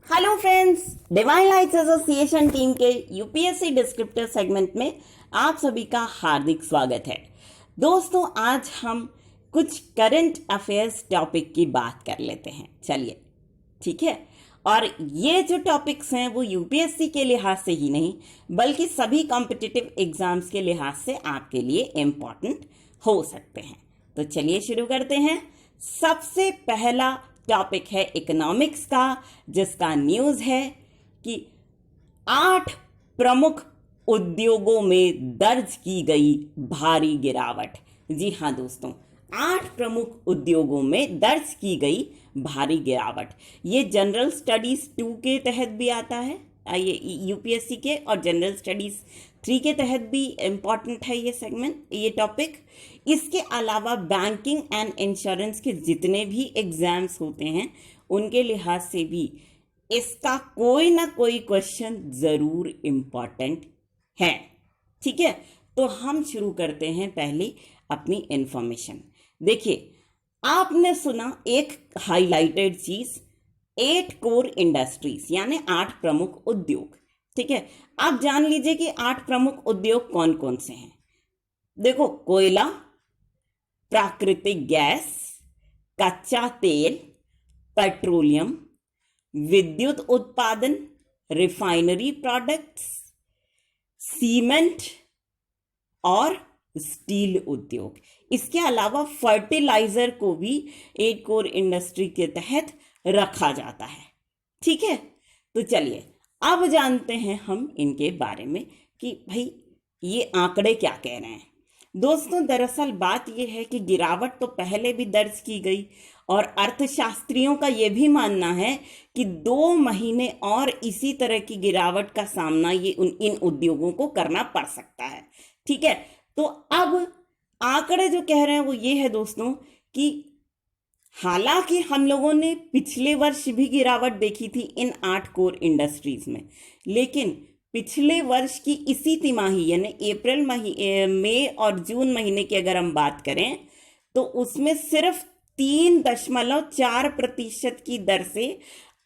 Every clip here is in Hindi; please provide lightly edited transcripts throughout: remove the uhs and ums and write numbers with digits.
Hello friends, divine lights association team के यूपीएससी डिस्क्रिप्टिव सेगमेंट में आप सभी का हार्दिक स्वागत है। दोस्तों, आज हम कुछ करंट अफेयर्स टॉपिक की बात कर लेते हैं। चलिए, ठीक है। और ये जो टॉपिक्स हैं वो यूपीएससी के लिहाज से ही नहीं बल्कि सभी कॉम्पिटिटिव एग्जाम्स के लिहाज से आपके लिए इम्पॉर्टेंट हो सकते हैं। तो चलिए शुरू करते हैं। सबसे पहला टॉपिक है इकोनॉमिक्स का, जिसका न्यूज़ है कि 8 प्रमुख उद्योगों में दर्ज की गई भारी गिरावट। जी हाँ दोस्तों, 8 प्रमुख उद्योगों में दर्ज की गई भारी गिरावट। ये जनरल स्टडीज 2 के तहत भी आता है, ये यूपीएससी के, और जनरल स्टडीज 3 के तहत भी इम्पॉर्टेंट है ये सेगमेंट, ये टॉपिक। इसके अलावा बैंकिंग एंड इंश्योरेंस के जितने भी एग्जाम्स होते हैं उनके लिहाज से भी इसका कोई ना कोई क्वेश्चन जरूर इम्पॉर्टेंट है। ठीक है, तो हम शुरू करते हैं पहले अपनी इंफॉर्मेशन। देखिए, आपने सुना एक हाईलाइटेड चीज, 8 कोर इंडस्ट्रीज यानी 8 प्रमुख उद्योग। ठीक है, आप जान लीजिए कि 8 प्रमुख उद्योग कौन कौन से हैं। देखो, कोयला, प्राकृतिक गैस, कच्चा तेल, पेट्रोलियम, विद्युत उत्पादन, रिफाइनरी प्रोडक्ट्स, सीमेंट और स्टील उद्योग। इसके अलावा फर्टिलाइजर को भी 8 कोर इंडस्ट्री के तहत रखा जाता है। ठीक है, तो चलिए अब जानते हैं हम इनके बारे में कि भाई ये आंकड़े क्या कह रहे हैं। दोस्तों, दरअसल बात यह है कि गिरावट तो पहले भी दर्ज की गई और अर्थशास्त्रियों का यह भी मानना है कि 2 महीने और इसी तरह की गिरावट का सामना इन उद्योगों को करना पड़ सकता है। ठीक है, तो अब आंकड़े जो कह रहे हैं वो ये है दोस्तों कि हालांकि हम लोगों ने पिछले वर्ष भी गिरावट देखी थी इन 8 कोर इंडस्ट्रीज में, लेकिन पिछले वर्ष की इसी तिमाही यानी अप्रैल मई और जून महीने की अगर हम बात करें तो उसमें सिर्फ 3.4% की दर से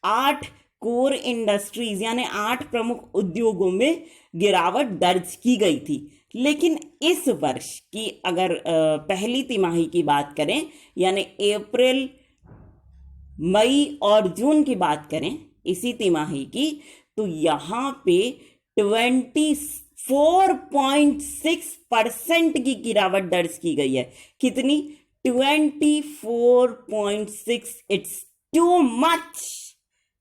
8 कोर इंडस्ट्रीज यानी 8 प्रमुख उद्योगों में गिरावट दर्ज की गई थी। लेकिन इस वर्ष की अगर पहली तिमाही की बात करें यानी अप्रैल, मई और जून की बात करें इसी तिमाही की, तो यहाँ पे 24.6% की गिरावट दर्ज की गई है। कितनी? 24.6। It's too much.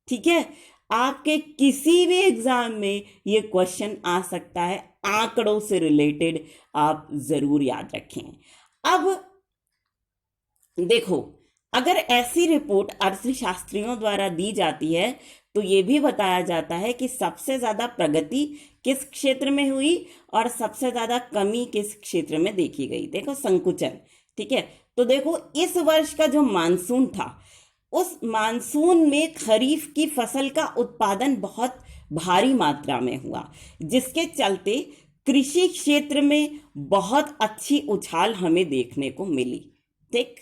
ठीक है, आपके किसी भी एग्जाम में ये क्वेश्चन आ सकता है, आंकड़ों से रिलेटेड आप जरूर याद रखें। अब देखो, अगर ऐसी रिपोर्ट अर्थशास्त्रियों द्वारा दी जाती है तो यह भी बताया जाता है कि सबसे ज्यादा प्रगति किस क्षेत्र में हुई और सबसे ज्यादा कमी किस क्षेत्र में देखी गई। देखो, संकुचन। ठीक है, तो देखो इस वर्ष का जो मानसून था उस मानसून में खरीफ की फसल का उत्पादन बहुत भारी मात्रा में हुआ, जिसके चलते कृषि क्षेत्र में बहुत अच्छी उछाल हमें देखने को मिली। ठीक,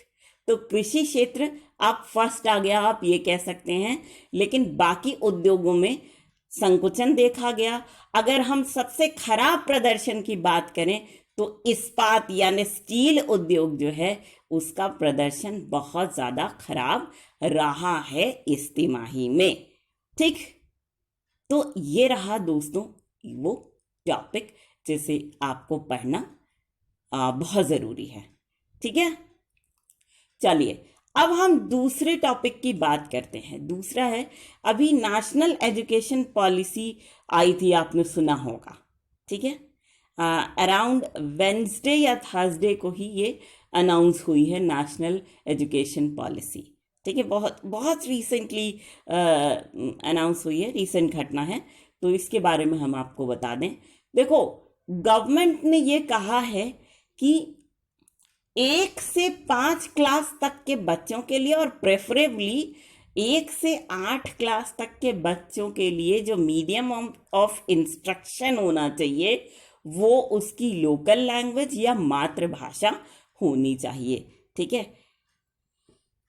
तो कृषि क्षेत्र आप फर्स्ट आ गया, आप ये कह सकते हैं, लेकिन बाकी उद्योगों में संकुचन देखा गया। अगर हम सबसे खराब प्रदर्शन की बात करें तो इस्पात यानी स्टील उद्योग जो है उसका प्रदर्शन बहुत ज्यादा खराब रहा है इस तिमाही में। ठीक, तो ये रहा दोस्तों वो टॉपिक जिसे आपको पढ़ना बहुत जरूरी है। ठीक है, चलिए अब हम दूसरे टॉपिक की बात करते हैं। दूसरा है, अभी नेशनल एजुकेशन पॉलिसी आई थी, आपने सुना होगा। ठीक है, अराउंड वेंसडे या थर्सडे को ही ये अनाउंस हुई है नेशनल एजुकेशन पॉलिसी। ठीक है, बहुत बहुत रिसेंटली अनाउंस हुई है, रिसेंट घटना है, तो इसके बारे में हम आपको बता दें। देखो, गवर्नमेंट ने ये कहा है कि 1 से 5 क्लास तक के बच्चों के लिए और प्रेफरेबली 1 से 8 क्लास तक के बच्चों के लिए जो मीडियम ऑफ इंस्ट्रक्शन होना चाहिए वो उसकी लोकल लैंग्वेज या मातृभाषा होनी चाहिए। ठीक है,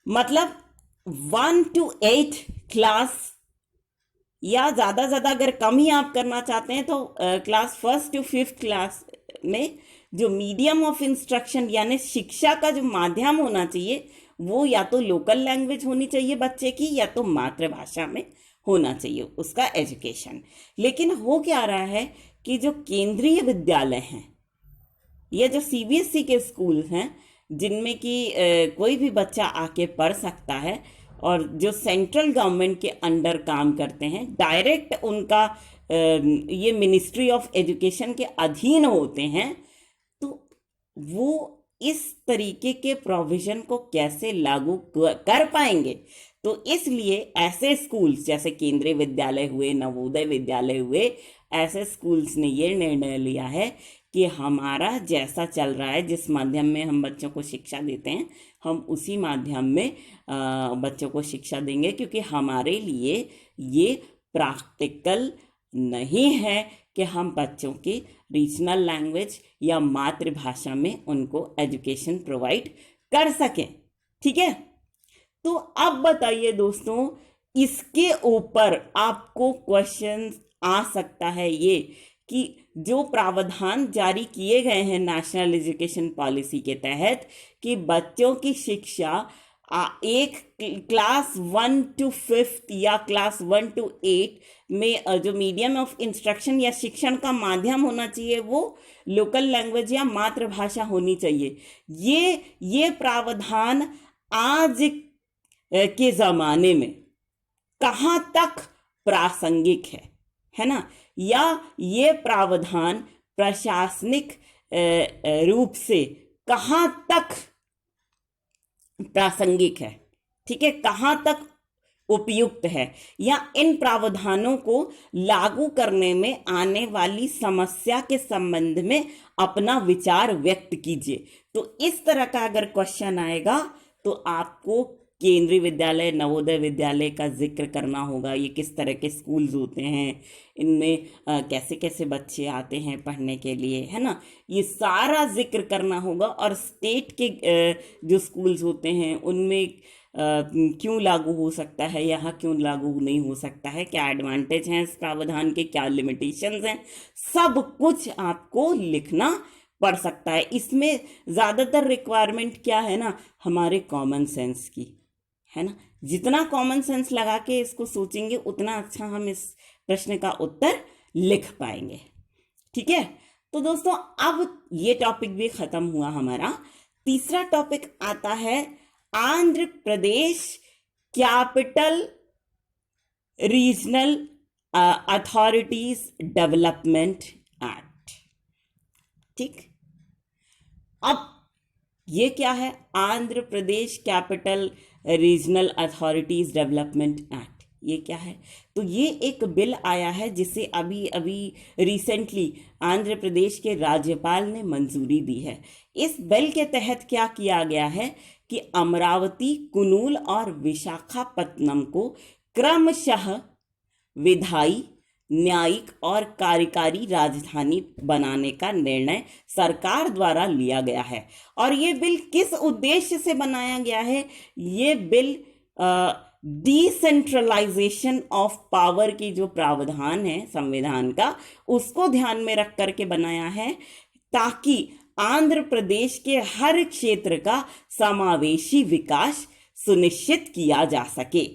मतलब 1 to 8 क्लास या ज़्यादा ज़्यादा अगर कम ही आप करना चाहते हैं तो क्लास 1 to 5 क्लास में जो मीडियम ऑफ इंस्ट्रक्शन यानी शिक्षा का जो माध्यम होना चाहिए वो या तो लोकल लैंग्वेज होनी चाहिए बच्चे की या तो मातृभाषा में होना चाहिए उसका एजुकेशन। लेकिन हो क्या रहा है कि जो केंद्रीय विद्यालय हैं या जो सीबीएसई के स्कूल हैं जिनमें कि कोई भी बच्चा आके पढ़ सकता है और जो सेंट्रल गवर्नमेंट के अंडर काम करते हैं, डायरेक्ट उनका ये मिनिस्ट्री ऑफ एजुकेशन के अधीन होते हैं, तो वो इस तरीके के प्रोविजन को कैसे लागू कर पाएंगे। तो इसलिए ऐसे स्कूल्स जैसे केंद्रीय विद्यालय हुए, नवोदय विद्यालय हुए, ऐसे स्कूल्स ने ये निर्णय लिया है कि हमारा जैसा चल रहा है, जिस माध्यम में हम बच्चों को शिक्षा देते हैं, हम उसी माध्यम में बच्चों को शिक्षा देंगे, क्योंकि हमारे लिए ये प्रैक्टिकल नहीं है कि हम बच्चों की रीजनल लैंग्वेज या मातृभाषा में उनको एजुकेशन प्रोवाइड कर सकें। ठीक है, तो अब बताइए दोस्तों, इसके ऊपर आपको क्वेश्चन आ सकता है ये कि जो प्रावधान जारी किए गए हैं नेशनल एजुकेशन पॉलिसी के तहत कि बच्चों की शिक्षा एक क्लास 1 to 5 या क्लास 1 to 8 में जो मीडियम ऑफ इंस्ट्रक्शन या शिक्षण का माध्यम होना चाहिए वो लोकल लैंग्वेज या मातृभाषा होनी चाहिए। ये प्रावधान आज के ज़माने में कहाँ तक प्रासंगिक है ना, या ये प्रावधान प्रशासनिक रूप से कहाँ तक प्रासंगिक है, ठीक है, कहाँ तक उपयुक्त है, या इन प्रावधानों को लागू करने में आने वाली समस्या के संबंध में अपना विचार व्यक्त कीजिए। तो इस तरह का अगर क्वेश्चन आएगा तो आपको केंद्रीय विद्यालय, नवोदय विद्यालय का जिक्र करना होगा। ये किस तरह के स्कूल्स होते हैं, इनमें कैसे कैसे बच्चे आते हैं पढ़ने के लिए, है ना, ये सारा जिक्र करना होगा। और स्टेट के जो स्कूल्स होते हैं उनमें क्यों लागू हो सकता है, यहाँ क्यों लागू नहीं हो सकता है, क्या एडवांटेज हैं इस प्रावधान के, क्या लिमिटेशंस हैं, सब कुछ आपको लिखना पड़ सकता है। इसमें ज़्यादातर रिक्वायरमेंट क्या है ना, हमारे कॉमन सेंस की, है ना। जितना कॉमन सेंस लगा के इसको सोचेंगे उतना अच्छा हम इस प्रश्न का उत्तर लिख पाएंगे। ठीक है, तो दोस्तों अब ये टॉपिक भी खत्म हुआ हमारा। तीसरा टॉपिक आता है Andhra Pradesh capital regional authorities development act. ठीक, अब ये क्या है, Andhra Pradesh capital regional authorities development act, ये क्या है? तो ये एक बिल आया है जिसे अभी अभी रिसेंटली आंध्र प्रदेश के राज्यपाल ने मंजूरी दी है। इस बिल के तहत क्या किया गया है कि अमरावती, कुनूल और विशाखापत्तनम को क्रमशः विधायी, न्यायिक और कार्यकारी राजधानी बनाने का निर्णय सरकार द्वारा लिया गया है। और ये बिल किस उद्देश्य से बनाया गया है? ये बिल डिसेंट्रलाइजेशन ऑफ पावर की जो प्रावधान है संविधान का, उसको ध्यान में रख करके बनाया है, ताकि आंध्र प्रदेश के हर क्षेत्र का समावेशी विकास सुनिश्चित किया जा सके।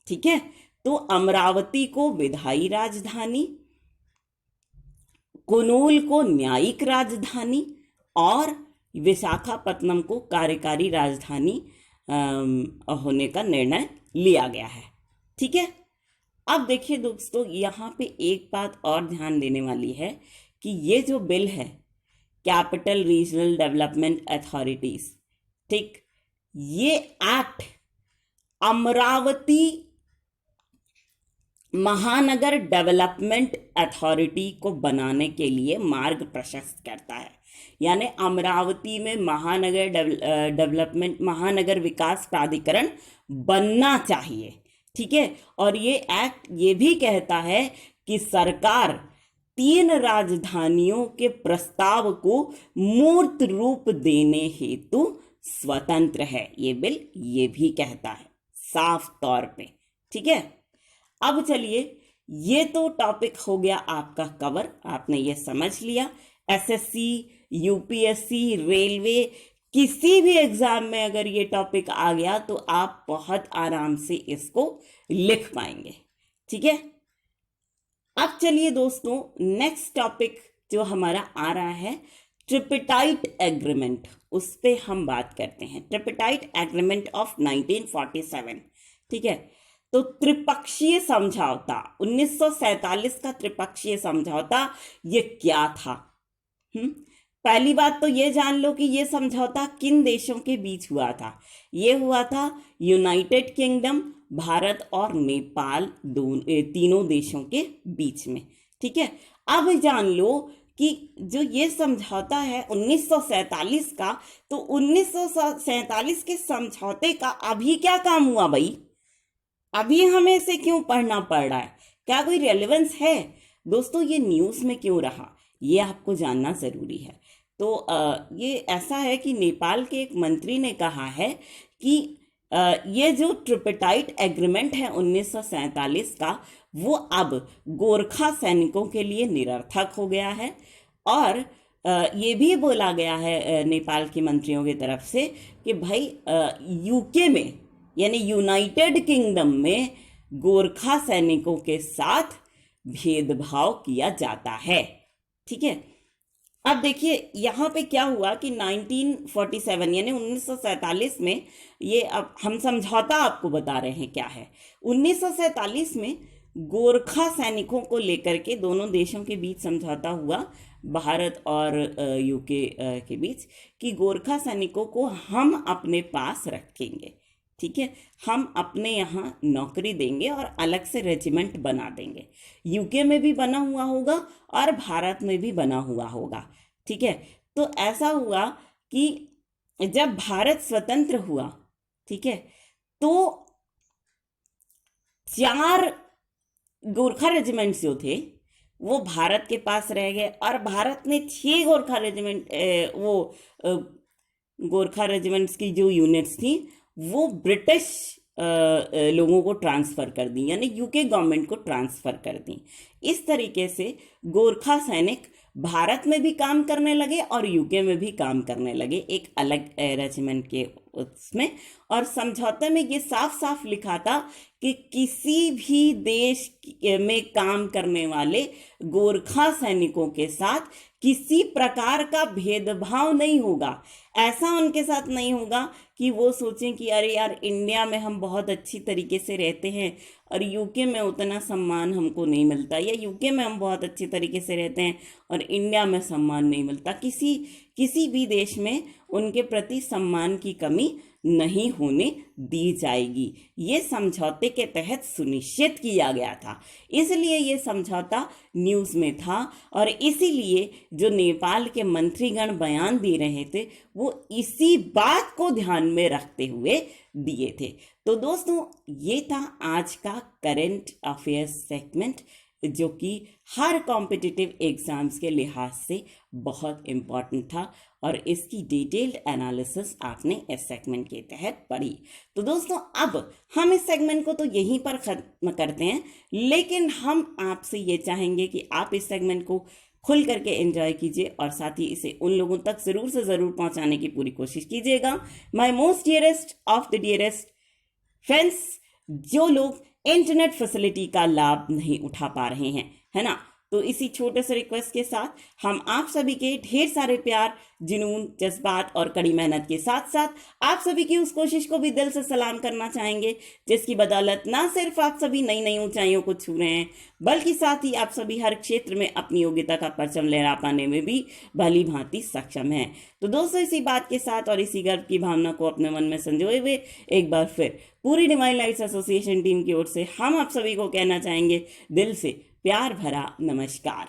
ठीक है, तो अमरावती को विधायी राजधानी, कुनूल को न्यायिक राजधानी और विशाखापत्तनम को कार्यकारी राजधानी होने का निर्णय लिया गया है। ठीक है, अब देखिए दोस्तों, यहाँ पे एक बात और ध्यान देने वाली है कि ये जो बिल है कैपिटल रीजनल डेवलपमेंट अथॉरिटीज, ठीक, ये एक्ट अमरावती महानगर डेवलपमेंट अथॉरिटी को बनाने के लिए मार्ग प्रशस्त करता है। यानी अमरावती में महानगर डेवलपमेंट, महानगर विकास प्राधिकरण बनना चाहिए। ठीक है, और ये एक्ट ये भी कहता है कि सरकार 3 राजधानियों के प्रस्ताव को मूर्त रूप देने हेतु स्वतंत्र है। ये बिल ये भी कहता है साफ तौर पे। ठीक है, अब चलिए ये तो टॉपिक हो गया आपका कवर, आपने ये समझ लिया। एसएससी, यूपीएससी, रेलवे, किसी भी एग्जाम में अगर ये टॉपिक आ गया तो आप बहुत आराम से इसको लिख पाएंगे। ठीक है, अब चलिए दोस्तों, नेक्स्ट टॉपिक जो हमारा आ रहा है ट्रिपटाइट एग्रीमेंट, उस पे हम बात करते हैं। ट्रिपटाइट एग्रीमेंट ऑफ 1947। ठीक है, तो त्रिपक्षीय समझौता 1947 का त्रिपक्षीय समझौता ये क्या था? पहली बात तो ये जान लो कि ये समझौता किन देशों के बीच हुआ था। ये हुआ था यूनाइटेड किंगडम, भारत और नेपाल, तीनों देशों के बीच में। ठीक है, अब जान लो कि जो ये समझौता है 1947 का, तो 1947 के समझौते का अभी क्या काम हुआ भाई? अभी हमें इसे क्यों पढ़ना पड़ रहा है? क्या कोई रेलेवेंस है? दोस्तों, ये न्यूज़ में क्यों रहा, ये आपको जानना ज़रूरी है। तो ये ऐसा है कि नेपाल के एक मंत्री ने कहा है कि ये जो ट्रिपटाइट एग्रीमेंट है 1947 का, वो अब गोरखा सैनिकों के लिए निरर्थक हो गया है। और ये भी बोला गया है नेपाल के मंत्रियों की तरफ से कि भाई यूके में यानी यूनाइटेड किंगडम में गोरखा सैनिकों के साथ भेदभाव किया जाता है। ठीक है, अब देखिए यहाँ पे क्या हुआ कि 1947 यानी 1947 में, ये अब हम समझौता आपको बता रहे हैं क्या है। 1947 में गोरखा सैनिकों को लेकर के दोनों देशों के बीच समझौता हुआ, भारत और यूके के बीच, कि गोरखा सैनिकों को हम अपने पास रखेंगे। ठीक है, हम अपने यहाँ नौकरी देंगे और अलग से रेजिमेंट बना देंगे। यूके में भी बना हुआ होगा और भारत में भी बना हुआ होगा। ठीक है, तो ऐसा हुआ कि जब भारत स्वतंत्र हुआ, ठीक है, तो 4 गोरखा रेजिमेंट्स जो थे वो भारत के पास रह गए और भारत ने 6 गोरखा रेजिमेंट गोरखा रेजिमेंट्स की जो यूनिट्स थी वो ब्रिटिश लोगों को ट्रांसफ़र कर दी, यानी यूके गवर्नमेंट को ट्रांसफ़र कर दी। इस तरीके से गोरखा सैनिक भारत में भी काम करने लगे और यूके में भी काम करने लगे, एक अलग रेजिमेंट के उसमें। और समझौते में ये साफ साफ लिखा था कि किसी भी देश में काम करने वाले गोरखा सैनिकों के साथ किसी प्रकार का भेदभाव नहीं होगा। ऐसा उनके साथ नहीं होगा कि वो सोचें कि अरे यार, इंडिया में हम बहुत अच्छी तरीके से रहते हैं और यूके में उतना सम्मान हमको नहीं मिलता, या यूके में हम बहुत अच्छे तरीके से रहते हैं और इंडिया में सम्मान नहीं मिलता। किसी भी देश में उनके प्रति सम्मान की कमी नहीं होने दी जाएगी। ये समझौते के तहत सुनिश्चित किया गया था, इसलिए ये समझौता न्यूज़ में था और इसीलिए जो नेपाल के मंत्रीगण बयान दे रहे थे वो इसी बात को ध्यान में रखते हुए दिए थे। तो दोस्तों, ये था आज का करंट अफेयर्स सेगमेंट, जो कि हर कॉम्पिटिटिव एग्जाम्स के लिहाज से बहुत इम्पॉर्टेंट था और इसकी डिटेल्ड एनालिसिस आपने इस सेगमेंट के तहत पढ़ी। तो दोस्तों, अब हम इस सेगमेंट को तो यहीं पर ख़त्म करते हैं, लेकिन हम आपसे ये चाहेंगे कि आप इस सेगमेंट को खुल करके एंजॉय कीजिए और साथ ही इसे उन लोगों तक ज़रूर से ज़रूर पहुंचाने की पूरी कोशिश कीजिएगा। My most dearest of the dearest friends, जो लोग इंटरनेट फैसिलिटी का लाभ नहीं उठा पा रहे हैं, है ना, तो इसी छोटे से रिक्वेस्ट के साथ हम आप सभी के ढेर सारे प्यार, जुनून, जज्बात और कड़ी मेहनत के साथ साथ आप सभी की उस कोशिश को भी दिल से सलाम करना चाहेंगे, जिसकी बदौलत ना सिर्फ आप सभी नई नई ऊंचाइयों को छू रहे हैं, बल्कि साथ ही आप सभी हर क्षेत्र में अपनी योग्यता का परचम लहरा पाने में भी भली भांति सक्षम हैं। तो दोस्तों, इसी बात के साथ और इसी गर्व की भावना को अपने मन में संजोए हुए एक बार फिर पूरी डिवाइन लाइट्स एसोसिएशन टीम की ओर से हम आप सभी को कहना चाहेंगे दिल से प्यार भरा नमस्कार।